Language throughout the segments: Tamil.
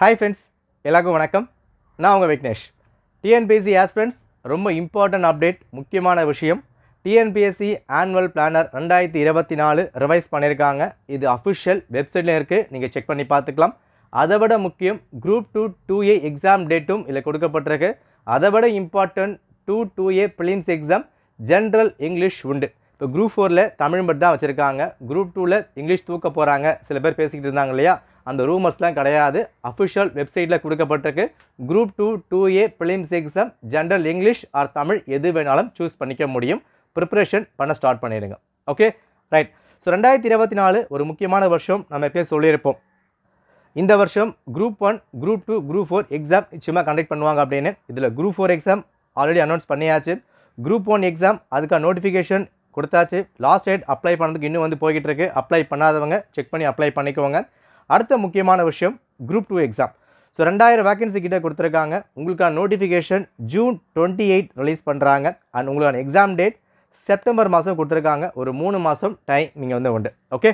ஹாய் ஃப்ரெண்ட்ஸ், எல்லாருக்கும் வணக்கம். நான் உங்கள் விக்னேஷ். டிஎன்பிஎஸ்சி ஆஸ்பிரண்ட்ஸ் ரொம்ப இம்பார்ட்டன்ட் அப்டேட், முக்கியமான விஷயம். டிஎன்பிஎஸ்சி ஆனுவல் பிளானர் 2024 ரிவைஸ் பண்ணியிருக்காங்க. இது அஃபிஷியல் வெப்சைட்லேயும் இருக்குது, நீங்கள் செக் பண்ணி பார்த்துக்கலாம். அதை விட முக்கியம் குரூப் 2A எக்ஸாம் டேட்டும் இதில் கொடுக்கப்பட்டிருக்கு. அதை விட important 2A prelims exam general English உண்டு. இப்போ குரூப் 4ல் தமிழ் மட்டும் தான் வச்சுருக்காங்க. குரூப் 2ல் இங்கிலீஷ் தூக்க போகிறாங்க சில பேர் பேசிக்கிட்டு இருந்தாங்க இல்லையா, அந்த ரூமர்ஸ்லாம் கிடையாது. அஃபிஷியல் வெப்சைட்டில் கொடுக்கப்பட்டிருக்கு. Group 2A prelims exam general English or Tamil எது வேணாலும் சூஸ் பண்ணிக்க முடியும். ப்ரிப்பரேஷன் பண்ண ஸ்டார்ட் பண்ணிடுங்க. Okay right. ஸோ 2024 ஒரு முக்கியமான வருஷம். நம்ம எப்பயும் சொல்லியிருப்போம், இந்த வருஷம் குரூப் 1, குரூப் 2, குரூப் 4 எக்ஸாம் நிச்சயமாக கண்டக்ட் பண்ணுவாங்க அப்படின்னு. இதில் குரூப் 4 எக்ஸாம் ஆல்ரெடி அனௌன்ஸ் பண்ணியாச்சு. குரூப் 1 எக்ஸாம் அதுக்கான நோட்டிஃபிகேஷன் கொடுத்தாச்சு. லாஸ்ட் டேட் அப்ளை பண்ணதுக்கு இன்னும் போய்கிட்டு இருக்கு. அப்ளை பண்ணாதவங்க செக் பண்ணி அப்ளை பண்ணிக்கோங்க. அடுத்த முக்கியமான விஷயம் குரூப் 2 எக்ஸாம். ஸோ 2000 வேகன்சி கிட்ட கொடுத்துருக்காங்க. உங்களுக்கான நோட்டிஃபிகேஷன் ஜூன் 28 ரிலீஸ் பண்ணுறாங்க. அண்ட் உங்களுக்கான எக்ஸாம் டேட் செப்டம்பர் மாதம் கொடுத்துருக்காங்க. ஒரு 3 மாதம் டைம் நீங்கள் உண்டு. ஓகே,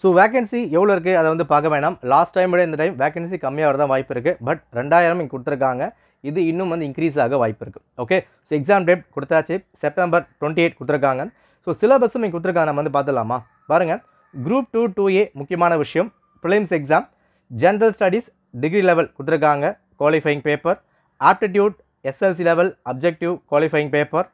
ஸோ வேகன்சி எவ்வளோ இருக்குது அதை பார்க்க வேணாம். லாஸ்ட் டைம் விட இந்த டைம் வேகன்சி கம்மியாக வரதான் வாய்ப்பு இருக்குது. பட் 2000 இங்கே கொடுத்துருக்காங்க. இது இன்னும் இன்க்ரீஸ் ஆக வாய்ப்பு இருக்குது. ஓகே, ஸோ எக்ஸாம் டேட் கொடுத்தாச்சு, செப்டம்பர் 28 கொடுத்துருக்காங்க. ஸோ சிலபஸும் இங்கே கொடுத்துருக்காங்க, நம்ம பார்த்துடலாமா பாருங்கள். குரூப் 2A முக்கியமான விஷயம், prelims exam general studies degree level கொடுத்துருக்காங்க. Qualifying paper aptitude SLC level objective qualifying paper.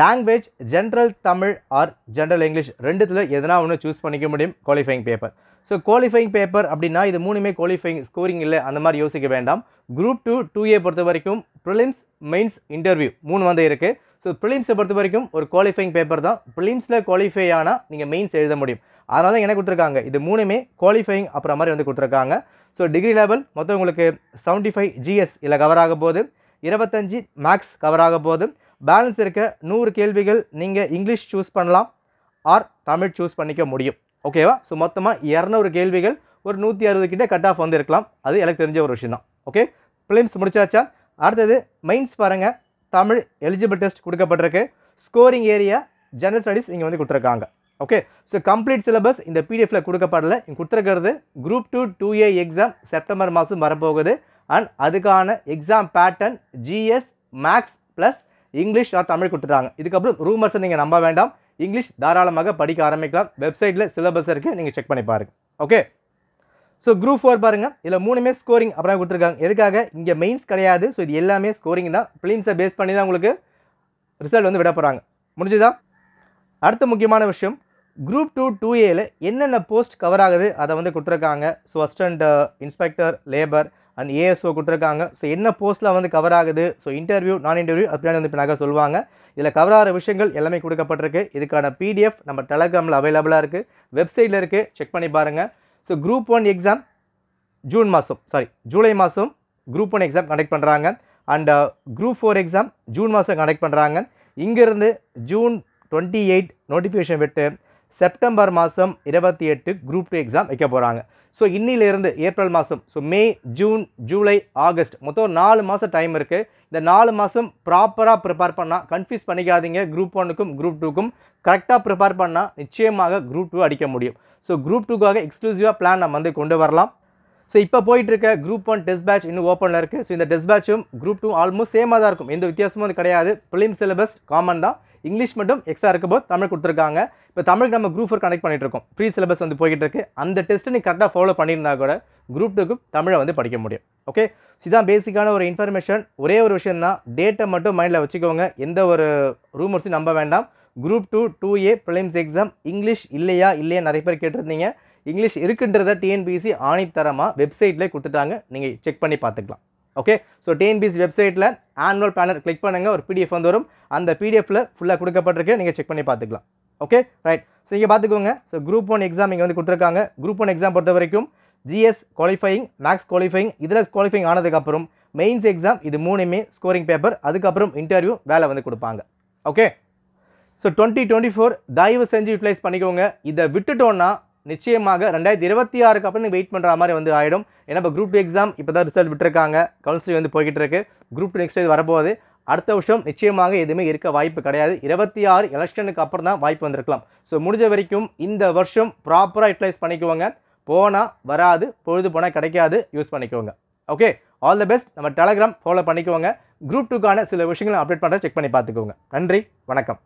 Language general Tamil or general English ரெண்டுத்தில் எதனா ஒன்று சூஸ் பண்ணிக்க முடியும். Qualifying paper. So qualifying paper அப்படின்னா இது மூணுமே குவாலிஃபைங் ஸ்கோரிங் இல்லை, அந்த மாதிரி யோசிக்க வேண்டாம். குரூப் 2A பொறுத்த வரைக்கும் ப்ரிலிம்ஸ் மெயின்ஸ் இன்டர்வியூ 3 இருக்குது. ஸோ ப்ரிலிம்ஸை பொறுத்த வரைக்கும் ஒரு குவாலிஃபைங் பேப்பர் தான். ப்ரிலிம்ஸில் குவாலிஃபை ஆனால் நீங்கள் மெயின்ஸ் எழுத முடியும். அதனால தான் என்ன கொடுத்துருக்காங்க, இது மூணுமே குவாலிஃபைங் அப்புறம் மாதிரி கொடுத்துருக்காங்க. ஸோ டிகிரி லெவல் மொத்தம் உங்களுக்கு 75 GS இதில் கவர் ஆக போகுது, 25 மேக்ஸ் கவர் ஆக போகுது. பேலன்ஸ் இருக்க 100 கேள்விகள் நீங்கள் இங்கிலீஷ் சூஸ் பண்ணலாம் ஆர் தமிழ் சூஸ் பண்ணிக்க முடியும். ஓகேவா? ஸோ மொத்தமாக 200 கேள்விகள், ஒரு 160 கிட்ட கட் ஆஃப் இருக்கலாம். அது எனக்கு தெரிஞ்ச ஒரு விஷயம் தான். ஓகே, ப்ரிலிம்ஸ் முடிச்சாச்சா? அடுத்தது மெயின்ஸ் பாருங்கள். தமிழ் எலிஜிபிள் டெஸ்ட் கொடுக்கப்பட்டிருக்கு. ஸ்கோரிங் ஏரியா ஜெனரல் ஸ்டடீஸ் இங்கே கொடுத்துருக்காங்க. ஓகே, ஸோ கம்ப்ளீட் சிலபஸ் இந்த பிடிஎஃப்ல கொடுக்கப்படல. இங்கே கொடுத்துருக்கிறது குரூப் 2A எக்ஸாம் செப்டம்பர் மாதம் வரப்போகுது. அண்ட் அதுக்கான exam pattern GS maths plus English or Tamil கொடுத்துட்டாங்க. இதுக்கப்புறம் ரூமர்ஸை நீங்கள் நம்ப வேண்டாம். இங்கிலீஷ் தாராளமாக படிக்க ஆரம்பிக்கலாம். வெப்சைட்டில் சிலபஸ் இருக்குது, நீங்கள் செக் பண்ணி பாருங்கள். ஓகே, ஸோ குரூப் 4 பாருங்கள். இதில் மூணுமே ஸ்கோரிங் அப்புறம் கொடுத்துருக்காங்க. எதுக்காக? இங்கே மெயின்ஸ் கிடையாது. ஸோ இது எல்லாமே ஸ்கோரிங் தான். ப்ரிலிம்ஸை பேஸ் பண்ணி தான் உங்களுக்கு ரிசல்ட் விட போகிறாங்க. முடிஞ்சுதா? அடுத்த முக்கியமான விஷயம், குரூப் 2A என்னென்ன போஸ்ட் கவர் ஆகுது அதை கொடுத்துருக்காங்க. So assistant inspector labour and ASO கொடுத்துருக்காங்க. ஸோ என்ன போஸ்ட்டில் கவர் ஆகுது, ஸோ இன்டர்வியூ நான் இன்டர்வியூ அப்படின்னு இப்போ நாங்கள் சொல்லுவாங்க. இதில் கவர் ஆகிற விஷயங்கள் எல்லாமே கொடுக்கப்பட்டிருக்கு. இதுக்கான PDF நம்ம டெலகிராமில் அவைலபிளாக இருக்குது, வெப்சைட்டில் இருக்குது, செக் பண்ணி பாருங்கள். ஸோ குரூப் 1 எக்ஸாம் ஜூலை மாதம் குரூப் 1 எக்ஸாம் கண்டக்ட் பண்ணுறாங்க. அண்ட் குரூப் 4 எக்ஸாம் ஜூன் மாதம் கண்டக்ட் பண்ணுறாங்க. இங்கேருந்து ஜூன் 28 நோட்டிஃபிகேஷன் விட்டு செப்டம்பர் மாதம் 28 குரூப் 2 எக்ஸாம் வைக்க போகிறாங்க. ஸோ இன்னிலிருந்து ஏப்ரல் மாதம், ஸோ மே, ஜூன், ஜூலை, ஆகஸ்ட் மொத்தம் 4 மாதம் டைம் இருக்குது. இந்த 4 மாதம் ப்ராப்பராக ப்ரிப்பேர் பண்ணால், கன்ஃபியூஸ் பண்ணிக்காதீங்க. குரூப் 1க்கும் குரூப் 2க்கும் கரெக்டாக ப்ரிப்பேர் பண்ணால் நிச்சயமாக குரூப் 2 அடிக்க முடியும். ஸோ குரூப் 2க்காக எக்ஸ்க்ளூசிவாக பிளான் நம்ம கொண்டு வரலாம். ஸோ இப்போ போயிட்டுருக்க குரூப் 1 டெஸ்ட் பேட்ச் இன்னும் ஓப்பனில் இருக்குது. ஸோ இந்த டெஸ்ட் பேட்சும் குரூப் 2 ஆல்மோஸ்ட் சேமாக தான் இருக்கும், எந்த வித்தியாசமும் கிடையாது. ப்ரிலிம்ஸ் சிலபஸ் காமன் தான். இங்கிலீஷ் மட்டும் எக்ஸ்ட்ரா இருக்க போது தமிழ் கொடுத்துருக்காங்க. இப்போ தமிழுக்கு நம்ம குரூப் 4 கனெக்ட் பண்ணிட்டு இருக்கோம். ப்ரீ சிலபஸ் போய்கிட்டு இருக்கு. அந்த டெஸ்ட்டை நீ கரெக்டாக ஃபாலோ பண்ணியிருந்தா கூட குரூப் 2க்கும் தமிழை படிக்க முடியும். ஓகே, இதுதான் பேசிக்கான ஒரு இன்ஃபர்மேஷன். ஒரே ஒரு விஷயம் தான், டேட்டை மட்டும் மைண்டில் வச்சுக்கோங்க. எந்த ஒரு ரூமர்ஸும் நம்ப வேண்டாம். Group 2A prelims exam English இல்லையா நிறைய பேர் கேட்டிருந்தீங்க. இங்கிலீஷ் இருக்குன்றத TNPSC ஆணித்தரமாக வெப்சைட்லேயே கொடுத்துட்டாங்க, நீங்கள் செக் பண்ணி பார்த்துக்கலாம். ஓகே, ஸோ TNPSC வெப்சைட்டில் ஆனுவல் பிளானர் கிளிக் பண்ணுங்கள், ஒரு PDF வரும். அந்த PDFல ஃபுல்லாக கொடுக்கப்பட்டிருக்கு, நீங்கள் செக் பண்ணி பார்த்துக்கலாம். Okay right. ஸோ இங்கே பார்த்துக்கோங்க. ஸோ குரூப் 1 எக்ஸாம் இங்கே கொடுத்துருக்காங்க. குரூப் 1 எக்ஸாம் பொறுத்த வரைக்கும் GS குவாலிஃபைங், மேக்ஸ் குவாலிஃபைங், இதில் குவாலிஃபைங் ஆனதுக்கப்புறம் மெயின்ஸ் எக்ஸாம், இது மூணுமே ஸ்கோரிங் பேப்பர், அதுக்கப்புறம் இன்டர்வியூ வேலை கொடுப்பாங்க. ஓகே, ஸோ 2024 தயவு செஞ்சு யூட்டிலைஸ் பண்ணிக்கோங்க. இதை விட்டுட்டோன்னா நிச்சயமாக 2026க்கு அப்புறம் நீங்கள் வெயிட் பண்ணுற மாதிரி ஆகிடும். ஏன்னா இப்போ குரூப் 2 எக்ஸாம் இப்போ தான் ரிசல்ட் விட்டுருக்காங்க, கவுன்சிலிங் போய்கிட்டு இருக்கு. குரூப் 2 நெக்ஸ்ட் இது வரப்போகுது. அடுத்த வருஷம் நிச்சயமாக எதுவுமே இருக்க வாய்ப்பு கிடையாது. 26 எலெக்ஷனுக்கு அப்புறம் தான் வாய்ப்பு வந்திருக்கலாம். ஸோ முடிஞ்ச வரைக்கும் இந்த வருஷம் ப்ராப்பராக யூட்டிலைஸ் பண்ணிக்கோங்க. போனால் வராது, பொழுது போனால் கிடைக்காது, யூஸ் பண்ணிக்கோங்க. Okay, all the best. நம்ம டெலகிராம் ஃபாலோ பண்ணிக்கோங்க. குரூப் 2க்கான சில விஷயங்களை அப்டேட் பண்ணுறேன், செக் பண்ணி பார்த்துக்கோங்க. நன்றி, வணக்கம்.